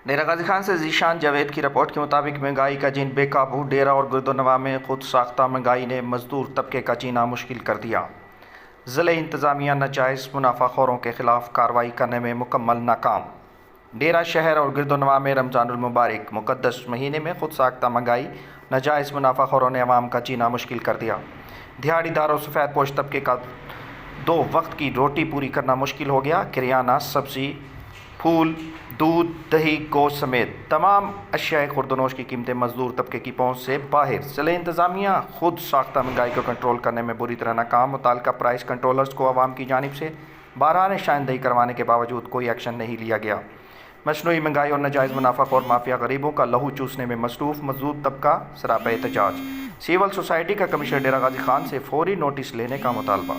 ڈیرہ غازی خان سے ذیشان جاوید کی رپورٹ کے مطابق مہنگائی کا جن بے قابو ڈیرہ اور گردونواں میں خود ساختہ مہنگائی نے مزدور طبقے کا جینا مشکل کر دیا۔ ضلع انتظامیہ ناجائز منافع خوروں کے خلاف کارروائی کرنے میں مکمل ناکام۔ ڈیرہ شہر اور گردونواں میں رمضان المبارک مقدس مہینے میں خود ساختہ مہنگائی ناجائز منافع خوروں نے عوام کا جینا مشکل کر دیا۔ دیہڑی دار اور سفید پوش طبقے کا 2 وقت کی روٹی پوری کرنا مشکل ہو گیا۔ کریانہ، سبزی، پھول، دودھ، دہی، گوشت سمیت تمام اشیاء خوردونوش کی قیمتیں مزدور طبقے کی پہنچ سے باہر۔ ضلع انتظامیہ خود ساختہ مہنگائی کو کنٹرول کرنے میں بری طرح ناکام۔ متعلقہ پرائس کنٹرولرز کو عوام کی جانب سے بارہا نشاندہی کروانے کے باوجود کوئی ایکشن نہیں لیا گیا۔ مصنوعی مہنگائی اور ناجائز منافع خور مافیا غریبوں کا لہو چوسنے میں مصروف۔ مزدور طبقہ سراپا احتجاج۔ سول سوسائٹی کا کمشنر ڈیرہ غازی خان سے فوری نوٹس لینے کا مطالبہ۔